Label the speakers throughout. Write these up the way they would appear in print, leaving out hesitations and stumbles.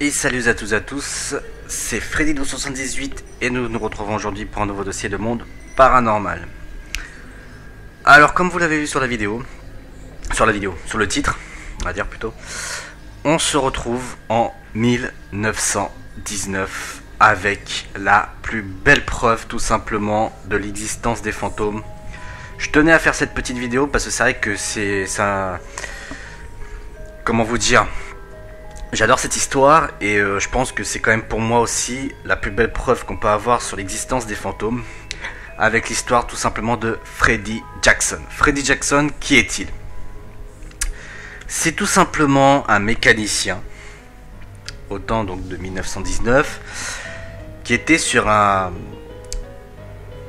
Speaker 1: Et salut à tous c'est Freddy278 et nous nous retrouvons aujourd'hui pour un nouveau dossier de monde paranormal. Alors comme vous l'avez vu sur le titre, on va dire plutôt, on se retrouve en 1919 avec la plus belle preuve tout simplement de l'existence des fantômes. Je tenais à faire cette petite vidéo parce que c'est vrai que c'est ça. Comment vous dire? J'adore cette histoire et je pense que c'est quand même pour moi aussi la plus belle preuve qu'on peut avoir sur l'existence des fantômes, avec l'histoire tout simplement de Freddy Jackson. Freddy Jackson, qui est-il? C'est tout simplement un mécanicien, au temps donc de 1919, qui était sur un...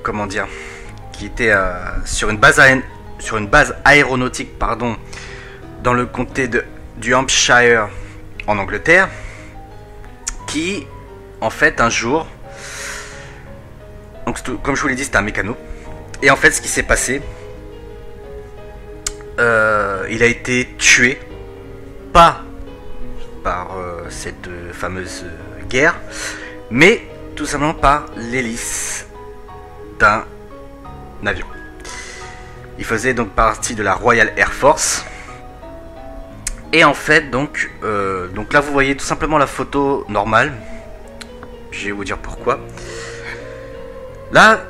Speaker 1: Comment dire? Qui était sur une base aéronautique, pardon, dans le comté du Hampshire, en Angleterre, qui en fait un jour, donc comme je vous l'ai dit, c'était un mécano, et en fait ce qui s'est passé, il a été tué, pas par cette fameuse guerre, mais tout simplement par l'hélice d'un avion. Il faisait donc partie de la Royal Air Force. Et en fait, donc là vous voyez tout simplement la photo normale. Je vais vous dire pourquoi. Là,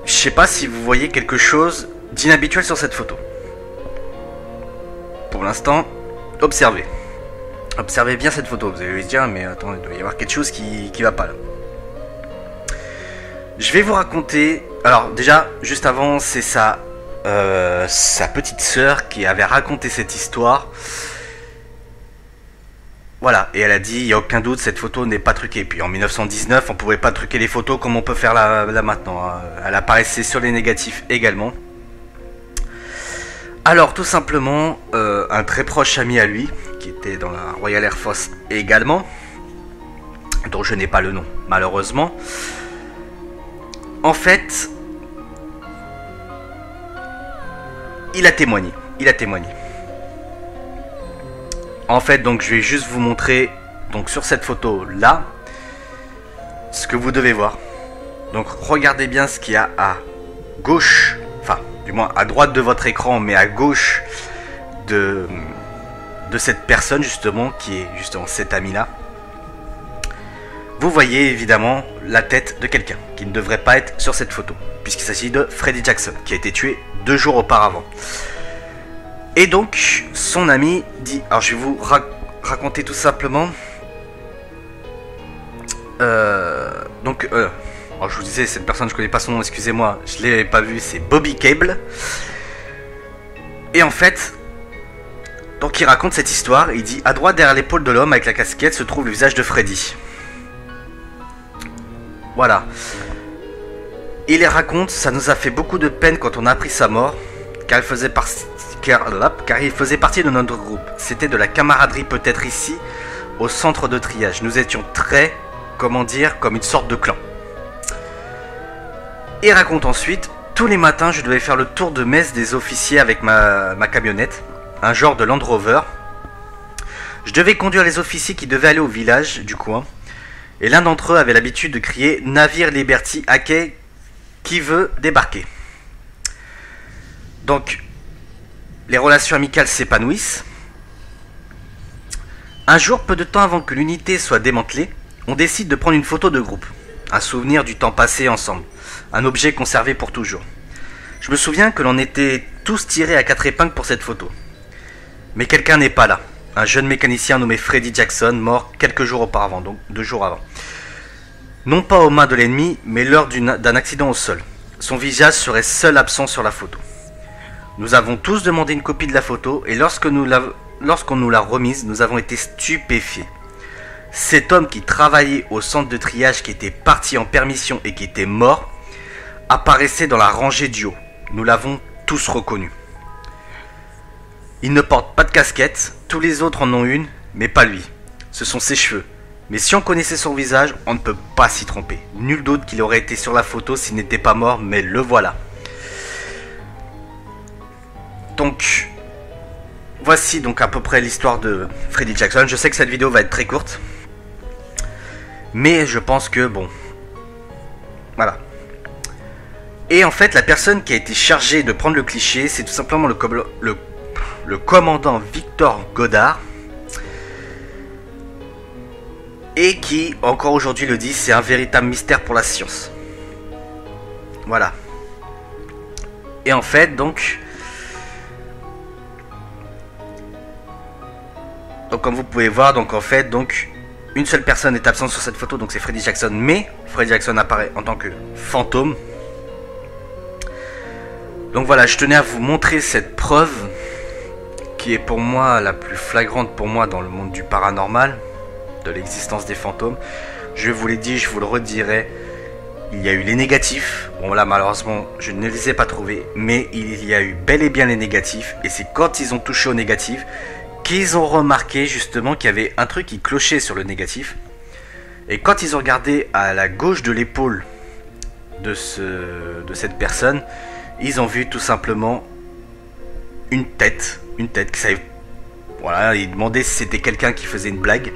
Speaker 1: je sais pas si vous voyez quelque chose d'inhabituel sur cette photo. Pour l'instant, observez. Observez bien cette photo. Vous allez se dire, mais attends, il doit y avoir quelque chose qui va pas là. Je vais vous raconter. Alors déjà, juste avant, c'est sa petite sœur qui avait raconté cette histoire. Voilà, et elle a dit, il n'y a aucun doute, cette photo n'est pas truquée. Puis en 1919, on ne pouvait pas truquer les photos comme on peut faire là maintenant. Elle apparaissait sur les négatifs également. Alors tout simplement, un très proche ami à lui, qui était dans la Royal Air Force également, dont je n'ai pas le nom, malheureusement. En fait, il a témoigné. En fait, donc je vais juste vous montrer, donc sur cette photo là, ce que vous devez voir. Donc regardez bien ce qu'il y a à gauche, enfin du moins à droite de votre écran, mais à gauche de cette personne justement, qui est justement cet ami là. Vous voyez évidemment la tête de quelqu'un qui ne devrait pas être sur cette photo, puisqu'il s'agit de Freddy Jackson, qui a été tué 2 jours auparavant. Et donc, son ami dit... Alors, je vais vous raconter tout simplement. Alors, je vous disais, cette personne, je connais pas son nom, excusez-moi, je l'ai pas vu, c'est Bobby Cable. Et en fait, donc il raconte cette histoire, il dit, à droite derrière l'épaule de l'homme avec la casquette se trouve le visage de Freddy. Voilà. Il les raconte, ça nous a fait beaucoup de peine quand on a appris sa mort, car il faisait partie de notre groupe. C'était de la camaraderie peut-être ici, au centre de triage. Nous étions très, comment dire, comme une sorte de clan. Et raconte ensuite, tous les matins je devais faire le tour de messe des officiers avec ma camionnette, un genre de Land Rover. Je devais conduire les officiers qui devaient aller au village du coin, et l'un d'entre eux avait l'habitude de crier « Navire Liberty à quai, qui veut débarquer ?» Donc, les relations amicales s'épanouissent. Un jour, peu de temps avant que l'unité soit démantelée, on décide de prendre une photo de groupe. Un souvenir du temps passé ensemble. Un objet conservé pour toujours. Je me souviens que l'on était tous tirés à 4 épingles pour cette photo. Mais quelqu'un n'est pas là. Un jeune mécanicien nommé Freddy Jackson, mort quelques jours auparavant, donc 2 jours avant. Non pas aux mains de l'ennemi, mais lors d'un accident au sol. Son visage serait seul absent sur la photo. Nous avons tous demandé une copie de la photo et lorsqu'on nous l'a remise, nous avons été stupéfiés. Cet homme qui travaillait au centre de triage, qui était parti en permission et qui était mort, apparaissait dans la rangée du haut. Nous l'avons tous reconnu. Il ne porte pas de casquette, tous les autres en ont une, mais pas lui. Ce sont ses cheveux. Mais si on connaissait son visage, on ne peut pas s'y tromper. Nul doute qu'il aurait été sur la photo s'il n'était pas mort, mais le voilà. Donc, voici donc à peu près l'histoire de Freddy Jackson. Je sais que cette vidéo va être très courte. Mais je pense que bon, voilà. Et en fait, la personne qui a été chargée de prendre le cliché, c'est tout simplement le commandant Victor Godard. Et qui, encore aujourd'hui le dit, c'est un véritable mystère pour la science. Voilà. Et en fait, donc comme vous pouvez voir, donc en fait, donc une seule personne est absente sur cette photo, donc c'est Freddie Jackson, mais Freddie Jackson apparaît en tant que fantôme. Donc voilà, je tenais à vous montrer cette preuve qui est pour moi la plus flagrante pour moi dans le monde du paranormal, de l'existence des fantômes. Je vous l'ai dit, je vous le redirai, il y a eu les négatifs. Bon là malheureusement je ne les ai pas trouvés, mais il y a eu bel et bien les négatifs, et c'est quand ils ont touché aux négatifs qu'ils ont remarqué justement qu'il y avait un truc qui clochait sur le négatif. Et quand ils ont regardé à la gauche de l'épaule de cette personne, ils ont vu tout simplement une tête qui savait, voilà, ils demandaient si c'était quelqu'un qui faisait une blague.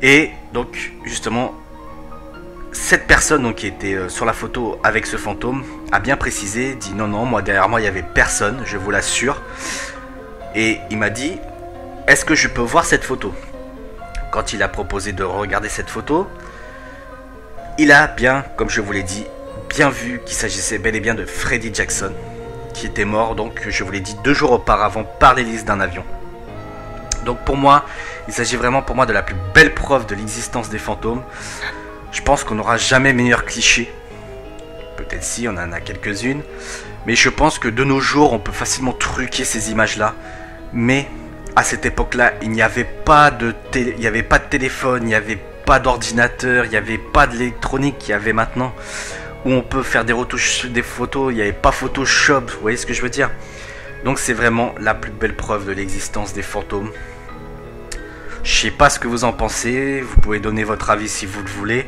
Speaker 1: Et donc justement cette personne donc, qui était sur la photo avec ce fantôme a bien précisé, dit non non, moi derrière moi il n'y avait personne, je vous l'assure. Et il m'a dit, est-ce que je peux voir cette photo? Quand il a proposé de regarder cette photo, il a bien, comme je vous l'ai dit, bien vu qu'il s'agissait bel et bien de Freddie Jackson, qui était mort, donc je vous l'ai dit 2 jours auparavant par l'hélice d'un avion. Donc pour moi, il s'agit vraiment pour moi de la plus belle preuve de l'existence des fantômes. Je pense qu'on n'aura jamais meilleur cliché. Peut-être si, on en a quelques-unes. Mais je pense que de nos jours, on peut facilement truquer ces images-là. Mais à cette époque-là, il n'y avait pas de téléphone, il n'y avait pas d'ordinateur, il n'y avait pas d'électronique qu'il y avait maintenant, où on peut faire des retouches des photos, il n'y avait pas Photoshop, vous voyez ce que je veux dire? Donc c'est vraiment la plus belle preuve de l'existence des fantômes. Je sais pas ce que vous en pensez, vous pouvez donner votre avis si vous le voulez.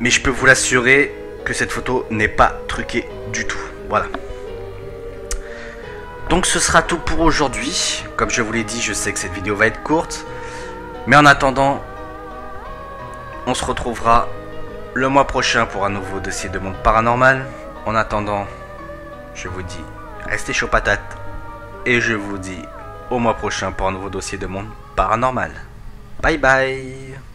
Speaker 1: Mais je peux vous l'assurer que cette photo n'est pas truquée du tout. Voilà. Donc ce sera tout pour aujourd'hui. Comme je vous l'ai dit, je sais que cette vidéo va être courte. Mais en attendant, on se retrouvera le mois prochain pour un nouveau dossier de monde paranormal. En attendant, je vous dis, restez chaud patate. Et je vous dis au mois prochain pour un nouveau dossier de monde paranormal. Bye bye.